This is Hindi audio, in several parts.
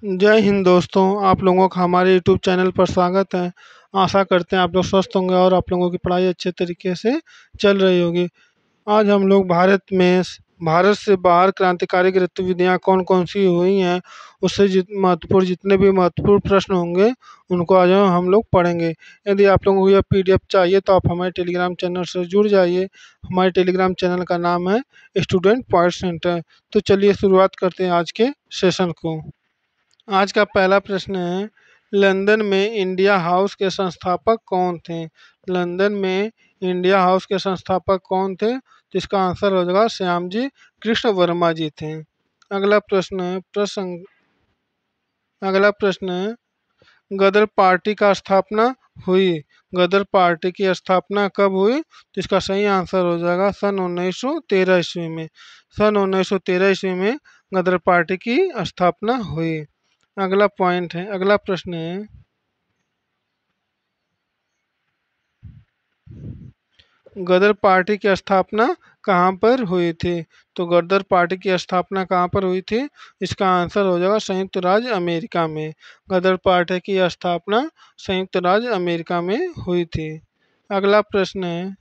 जय हिंद दोस्तों, आप लोगों का हमारे यूट्यूब चैनल पर स्वागत है। आशा करते हैं आप लोग स्वस्थ होंगे और आप लोगों की पढ़ाई अच्छे तरीके से चल रही होगी। आज हम लोग भारत से बाहर क्रांतिकारी गतिविधियाँ कौन-कौन सी हुई हैं, उससे जितने भी महत्वपूर्ण प्रश्न होंगे, उनको आज हम लोग पढ़ेंगे। यदि आप लोगों को यह पीडीएफ चाहिए तो आप हमारे टेलीग्राम चैनल से जुड़ जाइए। हमारे टेलीग्राम चैनल का नाम है स्टूडेंट पॉइंट सेंटर। तो चलिए शुरुआत करते हैं आज के सेशन को। आज का पहला प्रश्न है, लंदन में इंडिया हाउस के संस्थापक कौन थे? लंदन में इंडिया हाउस के संस्थापक कौन थे? तो इसका आंसर हो जाएगा श्यामजी कृष्ण वर्मा जी थे। अगला प्रश्न है अगला प्रश्न है, गदर पार्टी का स्थापना हुई। गदर पार्टी की स्थापना कब हुई? तो इसका सही आंसर हो जाएगा सन 1913 ईस्वी में। सन 1913 ईस्वी में गदर पार्टी की स्थापना हुई। अगला प्रश्न है, गदर पार्टी की स्थापना कहाँ पर हुई थी? तो गदर पार्टी की स्थापना कहाँ पर हुई थी? इसका आंसर हो जाएगा संयुक्त राज्य अमेरिका में। गदर पार्टी की स्थापना संयुक्त राज्य अमेरिका में हुई थी। अगला प्रश्न है,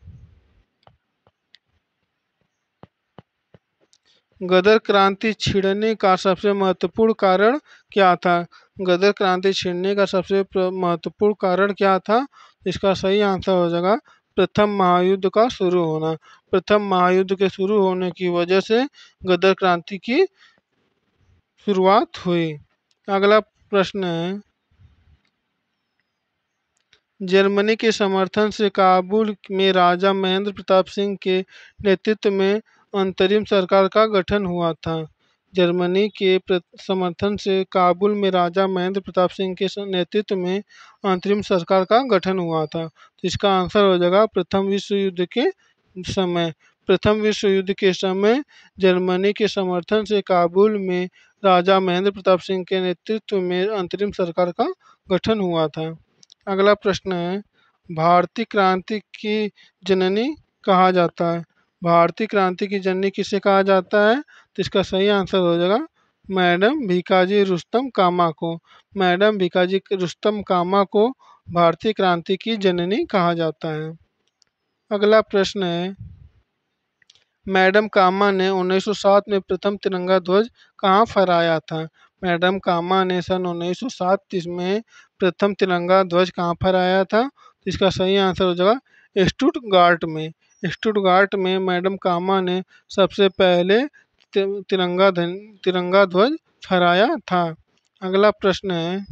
गदर क्रांति छिड़ने का सबसे महत्वपूर्ण कारण क्या था? गदर क्रांति छिड़ने का सबसे महत्वपूर्ण कारण क्या था? इसका सही आंसर हो जाएगा प्रथम महायुद्ध का शुरू होना। प्रथम महायुद्ध के शुरू होने की वजह से गदर क्रांति की शुरुआत हुई। अगला प्रश्न है, जर्मनी के समर्थन से काबुल में राजा महेंद्र प्रताप सिंह के नेतृत्व में अंतरिम सरकार का गठन हुआ था। जर्मनी के समर्थन से काबुल में राजा महेंद्र प्रताप सिंह के नेतृत्व में अंतरिम सरकार का गठन हुआ था। तो इसका आंसर हो जाएगा प्रथम विश्व युद्ध के समय। प्रथम विश्व युद्ध के समय जर्मनी के समर्थन से काबुल में राजा महेंद्र प्रताप सिंह के नेतृत्व में अंतरिम सरकार का गठन हुआ था। अगला प्रश्न है, भारतीय क्रांति की जननी कहा जाता है। भारतीय क्रांति की जननी किसे कहा जाता है? तो इसका सही आंसर हो जाएगा मैडम भीकाजी रुस्तम कामा को। मैडम भीकाजी रुस्तम कामा को भारतीय क्रांति की जननी कहा जाता है। अगला प्रश्न है, मैडम कामा ने 1907 में प्रथम तिरंगा ध्वज कहाँ फहराया था? मैडम कामा ने सन 1907 में प्रथम तिरंगा ध्वज कहाँ फहराया था? तो इसका सही आंसर हो जाएगा स्टुटगार्ट में। स्टुटगार्ट में मैडम कामा ने सबसे पहले तिरंगा ध्वज फहराया था। अगला प्रश्न है,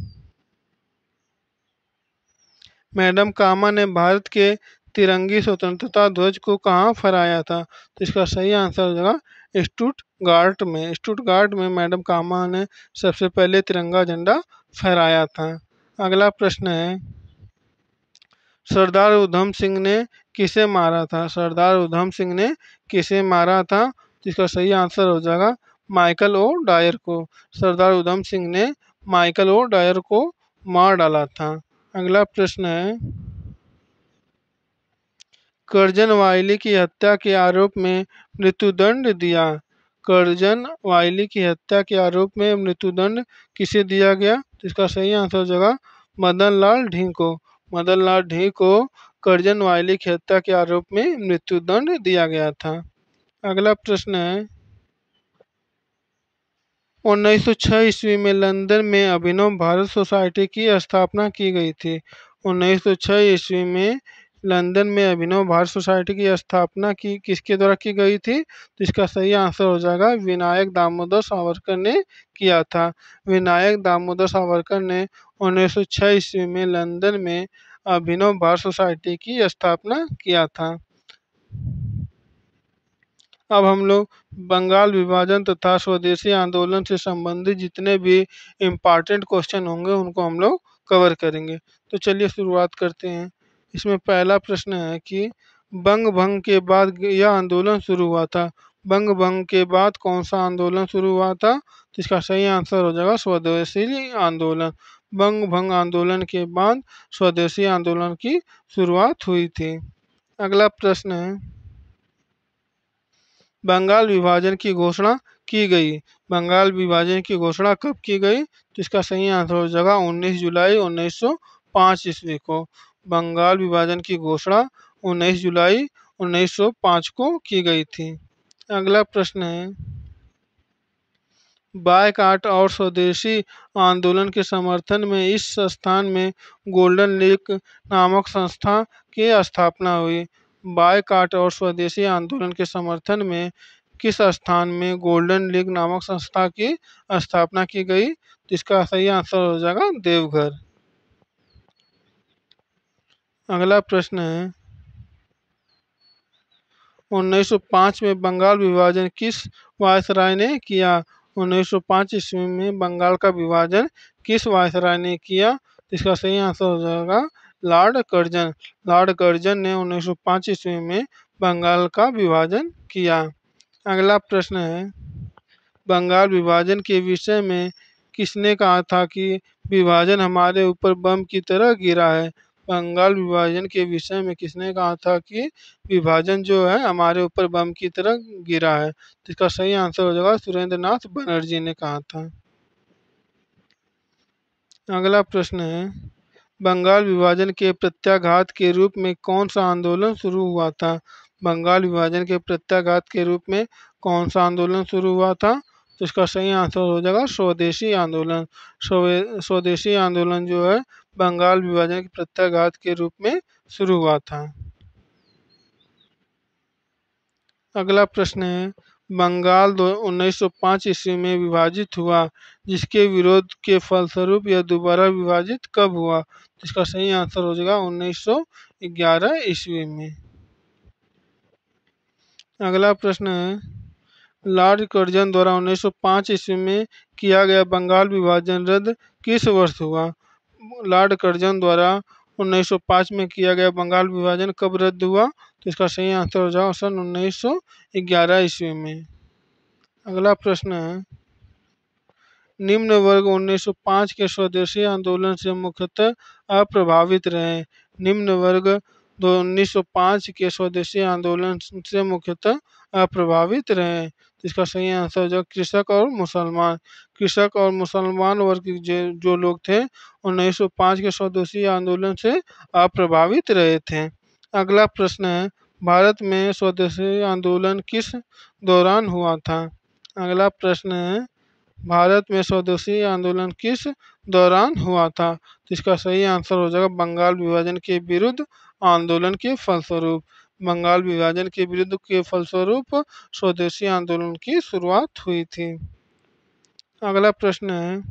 मैडम कामा ने भारत के तिरंगी स्वतंत्रता ध्वज को कहाँ फहराया था? तो इसका सही आंसर हो जाएगा स्टुटगार्ट में। स्टुटगार्ट में मैडम कामा ने सबसे पहले तिरंगा झंडा फहराया था। अगला प्रश्न है, सरदार उधम सिंह ने किसे मारा था? सरदार उधम सिंह ने किसे मारा था? तो इसका सही आंसर हो जाएगा माइकल ओ डायर को। सरदार उधम सिंह ने माइकल ओ डायर को मार डाला था। अगला प्रश्न है, करजन वायली की हत्या के आरोप में मृत्युदंड दिया। करजन वायली की हत्या के आरोप में मृत्युदंड किसे दिया गया? तो इसका सही आंसर हो जाएगा मदन लाल ढींग को। मदन लाल ढींग को करजन वायली की हत्या के आरोप में मृत्युदंड दिया गया था। अगला प्रश्न है, 1906 ईस्वी में लंदन में अभिनव भारत सोसाइटी की स्थापना की गई थी। 1906 ईस्वी में लंदन में अभिनव भारत सोसाइटी की स्थापना किसके द्वारा की गई थी? तो इसका सही आंसर हो जाएगा विनायक दामोदर सावरकर ने किया था। विनायक दामोदर सावरकर ने 1906 ईस्वी में लंदन में अभिनव भारत सोसाइटी की स्थापना किया था। अब हम लोग बंगाल विभाजन तथा स्वदेशी आंदोलन से संबंधित जितने भी इम्पॉर्टेंट क्वेश्चन होंगे उनको हम लोग कवर करेंगे। तो चलिए शुरुआत करते हैं। इसमें पहला प्रश्न है कि बंग भंग के बाद यह आंदोलन शुरू हुआ था। बंग भंग के बाद कौन सा आंदोलन शुरू हुआ था? तो इसका सही आंसर हो जाएगा स्वदेशी आंदोलन। बंग भंग आंदोलन के बाद स्वदेशी आंदोलन की शुरुआत हुई थी। अगला प्रश्न है, बंगाल विभाजन की घोषणा की गई? बंगाल विभाजन की घोषणा कब की गई? तो इसका सही आंसर हो जाएगा 19 जुलाई 1905 ईस्वी को। बंगाल विभाजन की घोषणा 19 जुलाई 1905 को की गई थी। अगला प्रश्न है, बायकॉट और स्वदेशी आंदोलन के समर्थन में इस संस्थान में गोल्डन लीग नामक संस्था की स्थापना हुई। बायकॉट और स्वदेशी आंदोलन के समर्थन में किस स्थान में गोल्डन लीग नामक संस्था की स्थापना की गई? तो इसका सही आंसर हो जाएगा देवघर। अगला प्रश्न है, 1905 में बंगाल विभाजन किस वायसराय ने किया? 1905 ईस्वी में बंगाल का विभाजन किस वायसराय ने किया? तो इसका सही आंसर हो जाएगा लॉर्ड कर्जन। लॉर्ड कर्जन ने 1905 ईस्वी में बंगाल का विभाजन किया। अगला प्रश्न है, बंगाल विभाजन के विषय में किसने कहा था कि विभाजन हमारे ऊपर बम की तरह गिरा है? बंगाल विभाजन के विषय में किसने कहा था कि विभाजन जो है हमारे ऊपर बम की तरह गिरा है? तो इसका सही आंसर हो जाएगा सुरेंद्र नाथ बनर्जी ने कहा था। अगला प्रश्न है, बंगाल विभाजन के प्रत्याघात के रूप में कौन सा आंदोलन शुरू हुआ था? बंगाल विभाजन के प्रत्याघात के रूप में कौन सा आंदोलन शुरू हुआ था? तो इसका सही आंसर हो जाएगा स्वदेशी आंदोलन। स्वदेशी आंदोलन जो है बंगाल विभाजन के प्रत्याघात के रूप में शुरू हुआ था। अगला प्रश्न है, बंगाल 1905 ईस्वी में विभाजित हुआ, जिसके विरोध के फलस्वरूप यह दोबारा विभाजित कब हुआ? इसका सही आंसर हो जाएगा 1911 ईस्वी में। अगला प्रश्न है, लॉर्ड कर्जन द्वारा 1905 ईस्वी में किया गया बंगाल विभाजन रद्द किस वर्ष हुआ? लॉर्ड कर्जन द्वारा 1905 में किया गया बंगाल विभाजन कब रद्द हुआ? तो इसका सही आंसर हो जाएगा सन 1911 ईस्वी में। अगला प्रश्न है, निम्न वर्ग 1905 के स्वदेशी आंदोलन से मुख्यतः अप्रभावित रहे। निम्न वर्ग 1905 के स्वदेशी आंदोलन से मुख्यतः अप्रभावित रहे। इसका सही आंसर जो कृषक और मुसलमान। कृषक और मुसलमान वर्ग जो लोग थे 1905 के स्वदेशी आंदोलन से अप्रभावित रहे थे। अगला प्रश्न है, भारत में स्वदेशी आंदोलन किस दौरान हुआ था? अगला प्रश्न है, भारत में स्वदेशी आंदोलन किस दौरान हुआ था? तो इसका सही आंसर हो जाएगा बंगाल विभाजन के विरुद्ध आंदोलन के फलस्वरूप। बंगाल विभाजन के विरुद्ध के फलस्वरूप स्वदेशी आंदोलन की शुरुआत हुई थी। अगला प्रश्न है,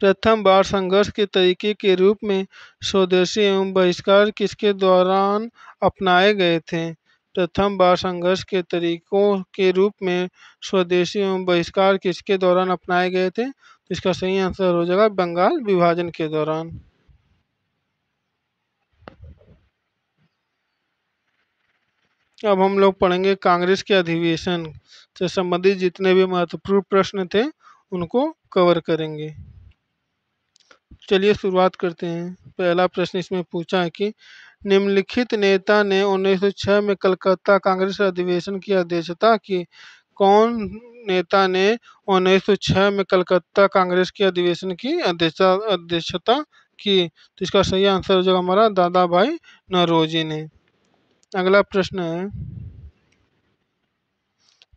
प्रथम बार संघर्ष के तरीके के रूप में स्वदेशी एवं बहिष्कार किसके दौरान अपनाए गए थे? प्रथम बार संघर्ष के तरीकों के रूप में स्वदेशी एवं बहिष्कार किसके दौरान अपनाए गए थे? इसका सही आंसर हो जाएगा बंगाल विभाजन के दौरान। अब हम लोग पढ़ेंगे कांग्रेस के अधिवेशन से संबंधित जितने भी महत्वपूर्ण प्रश्न थे उनको कवर करेंगे। चलिए शुरुआत करते हैं। पहला प्रश्न इसमें पूछा है कि निम्नलिखित नेता ने 1906 में कलकत्ता कांग्रेस अधिवेशन की अध्यक्षता की। कौन नेता ने 1906 में कलकत्ता कांग्रेस के अधिवेशन की अध्यक्षता की? तो इसका सही आंसर हो जाएगा हमारा दादा भाई नौरोजी ने। अगला प्रश्न है,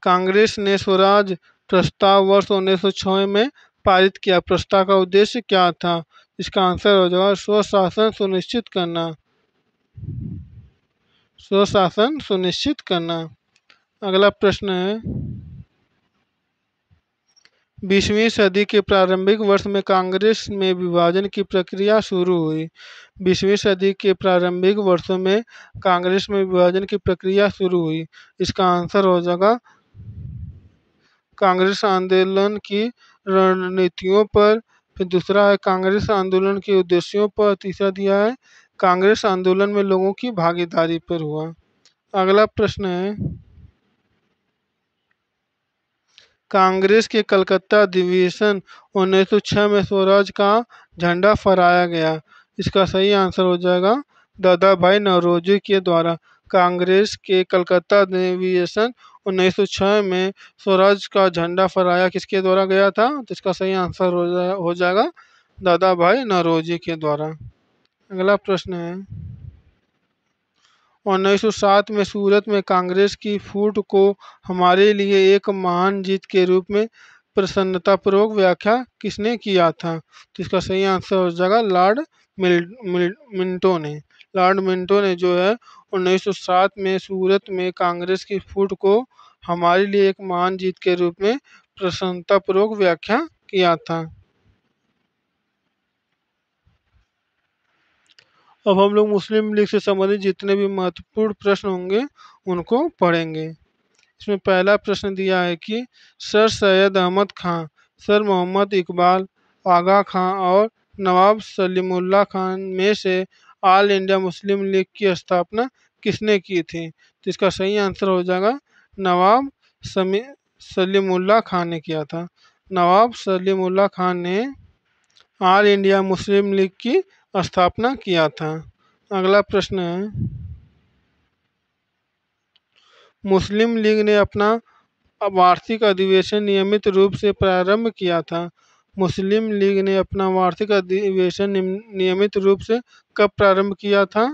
कांग्रेस ने स्वराज प्रस्ताव वर्ष 1906 में पारित किया। प्रस्ताव का उद्देश्य क्या था? इसका आंसर हो जाएगा स्वशासन सुनिश्चित करना। स्वशासन सुनिश्चित करना। अगला प्रश्न है, 20वीं सदी के प्रारंभिक वर्ष में कांग्रेस में विभाजन की प्रक्रिया शुरू हुई। 20वीं सदी के प्रारंभिक वर्षों में कांग्रेस में विभाजन की प्रक्रिया शुरू हुई। इसका आंसर हो जाएगा कांग्रेस आंदोलन की रणनीतियों पर। फिर दूसरा है कांग्रेस आंदोलन के उद्देश्यों पर। तीसरा दिया है कांग्रेस आंदोलन में लोगों की भागीदारी पर हुआ। अगला प्रश्न है, कांग्रेस के कलकत्ता अधिवेशन 1906 में स्वराज का झंडा फहराया गया। इसका सही आंसर हो जाएगा दादा भाई नौरोजी के द्वारा। कांग्रेस के कलकत्ता अधिवेशन 1906 में स्वराज का झंडा फहराया किसके द्वारा गया था? तो इसका सही आंसर हो जाएगा दादा भाई नौरोजी के द्वारा। अगला प्रश्न है, 1907 में सूरत में कांग्रेस की फूट को हमारे लिए एक महान जीत के रूप में प्रसन्नतापूर्वक व्याख्या किसने किया था? तो इसका सही आंसर हो जाएगा मिंटो ने। लॉर्ड मिंटो ने जो है 1907 में सूरत में कांग्रेस की फूट को हमारे लिए एक महान जीत के रूप में प्रसन्नतापूर्वक व्याख्या किया था। अब हम लोग मुस्लिम लीग से संबंधित जितने भी महत्वपूर्ण प्रश्न होंगे उनको पढ़ेंगे। इसमें पहला प्रश्न दिया है कि सर सैयद अहमद खां, सर मोहम्मद इकबाल, आगा खां और नवाब सलीमुल्लाह खान में से ऑल इंडिया मुस्लिम लीग की स्थापना किसने की थी? तो इसका सही आंसर हो जाएगा नवाब सलीमुल्लाह खान ने किया था। नवाब सलीमुल्लाह खान ने ऑल इंडिया मुस्लिम लीग की स्थापना किया था। अगला प्रश्न है, मुस्लिम लीग ने अपना वार्षिक अधिवेशन नियमित रूप से प्रारंभ किया था। मुस्लिम लीग ने अपना वार्षिक अधिवेशन नियमित रूप से कब प्रारंभ किया था?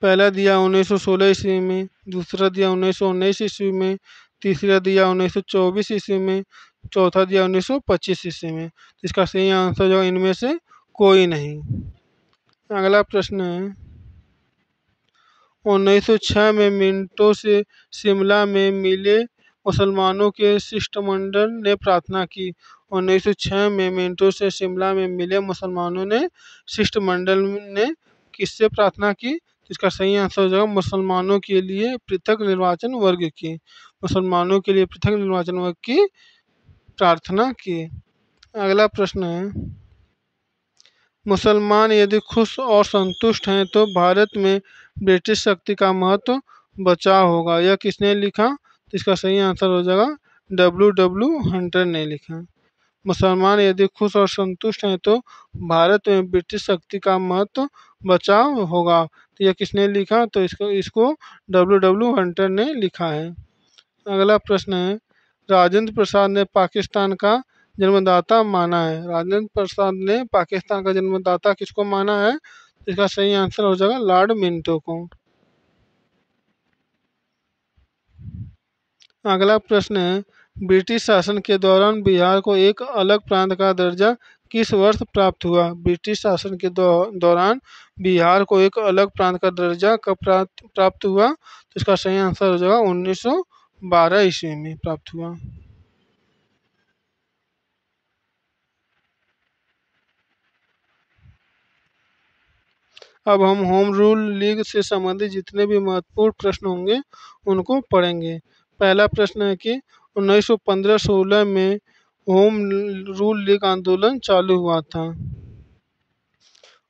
पहला दिया 1916 ईस्वी में, दूसरा दिया 1919 ईस्वी में, तीसरा दिया 1924 ईस्वी में, चौथा दिया 1925 ईस्वी में। इसका सही आंसर जो इनमें से कोई नहीं। अगला प्रश्न है, 1906 में मिंटो से शिमला में मिले मुसलमानों के शिष्टमंडल ने प्रार्थना की। 1906 में मिंटो से शिमला में मिले मुसलमानों ने शिष्टमंडल ने किससे प्रार्थना की? इसका सही आंसर हो जाएगा मुसलमानों के लिए पृथक निर्वाचन वर्ग की। मुसलमानों के लिए पृथक निर्वाचन वर्ग की प्रार्थना की। अगला प्रश्न है, मुसलमान यदि खुश और संतुष्ट हैं तो भारत में ब्रिटिश शक्ति का महत्व बचा होगा। यह किसने लिखा? तो इसका सही आंसर हो जाएगा डब्ल्यू हंटर ने लिखा। मुसलमान यदि खुश और संतुष्ट हैं तो भारत में ब्रिटिश शक्ति का महत्व बचाव होगा। तो यह किसने लिखा? तो इसको डब्ल्यू हंटर ने लिखा है। अगला प्रश्न है, राजेंद्र प्रसाद ने पाकिस्तान का जन्मदाता माना है। राजेंद्र प्रसाद ने पाकिस्तान का जन्मदाता किसको माना है? इसका सही आंसर हो जाएगा लॉर्ड मिंटो को। अगला प्रश्न है, ब्रिटिश शासन के दौरान बिहार को एक अलग प्रांत का दर्जा किस वर्ष प्राप्त हुआ? ब्रिटिश शासन के दौरान बिहार को एक अलग प्रांत का दर्जा कब प्राप्त हुआ? तो इसका सही आंसर हो जाएगा 1912 ईस्वी में प्राप्त हुआ। अब हम होम रूल लीग से संबंधित जितने भी महत्वपूर्ण प्रश्न होंगे उनको पढ़ेंगे। पहला प्रश्न है कि 1915-16 में होम रूल लीग आंदोलन चालू हुआ था।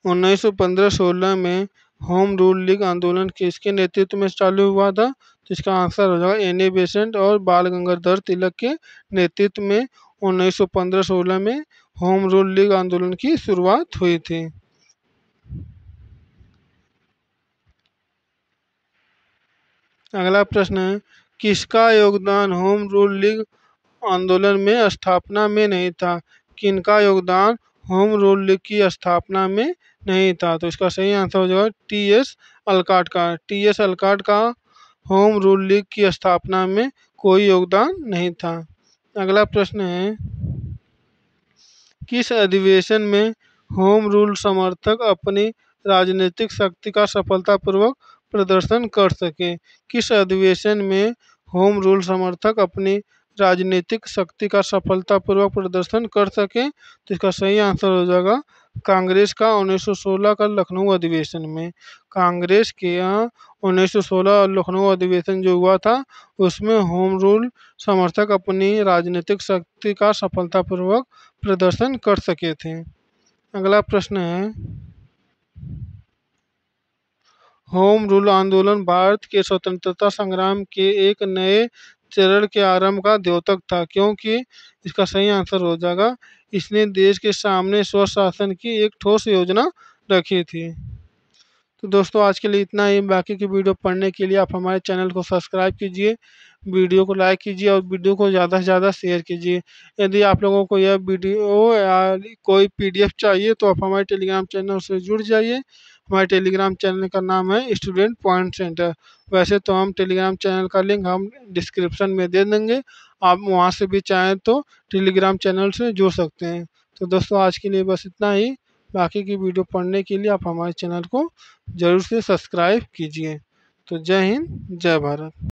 1915-16 में होम रूल लीग आंदोलन किसके नेतृत्व में चालू हुआ था? तो इसका आंसर हो जाएगा एनी बेसेंट और बाल गंगाधर तिलक के नेतृत्व में 1915-16 में होम रूल लीग आंदोलन की शुरुआत हुई थी। अगला प्रश्न है, किसका योगदान होम रूल लीग आंदोलन में स्थापना में नहीं था? किनका योगदान होम रूल लीग की स्थापना में नहीं था? तो इसका सही आंसर हो जाएगा टी.एस. अलकाट का। टी.एस. अलकाट का होम रूल लीग की स्थापना में कोई योगदान नहीं था। अगला प्रश्न है, किस अधिवेशन में होम रूल समर्थक अपनी राजनीतिक शक्ति का सफलतापूर्वक प्रदर्शन कर सके? किस अधिवेशन में होम रूल समर्थक अपनी राजनीतिक शक्ति का सफलतापूर्वक प्रदर्शन कर सके? तो इसका सही आंसर हो जाएगा कांग्रेस का 1916 का लखनऊ अधिवेशन में। कांग्रेस के यहाँ 1916 लखनऊ अधिवेशन जो हुआ था उसमें होम रूल समर्थक अपनी राजनीतिक शक्ति का सफलतापूर्वक प्रदर्शन कर सके थे। अगला प्रश्न है, होम रूल आंदोलन भारत के स्वतंत्रता संग्राम के एक नए चरण के आरंभ का द्योतक था क्योंकि इसका सही आंसर हो जाएगा इसने देश के सामने स्वशासन की एक ठोस योजना रखी थी। तो दोस्तों आज के लिए इतना ही। बाकी की वीडियो पढ़ने के लिए आप हमारे चैनल को सब्सक्राइब कीजिए, वीडियो को लाइक कीजिए और वीडियो को ज़्यादा से ज़्यादा शेयर कीजिए। यदि आप लोगों को यह वीडियो या कोई पीडीएफ चाहिए तो आप हमारे टेलीग्राम चैनल से जुड़ जाइए। हमारे टेलीग्राम चैनल का नाम है स्टूडेंट पॉइंट सेंटर। वैसे तो हम टेलीग्राम चैनल का लिंक हम डिस्क्रिप्शन में दे देंगे, आप वहाँ से भी चाहें तो टेलीग्राम चैनल से जुड़ सकते हैं। तो दोस्तों आज के लिए बस इतना ही। बाकी की वीडियो पढ़ने के लिए आप हमारे चैनल को ज़रूर से सब्सक्राइब कीजिए। तो जय हिंद, जय भारत।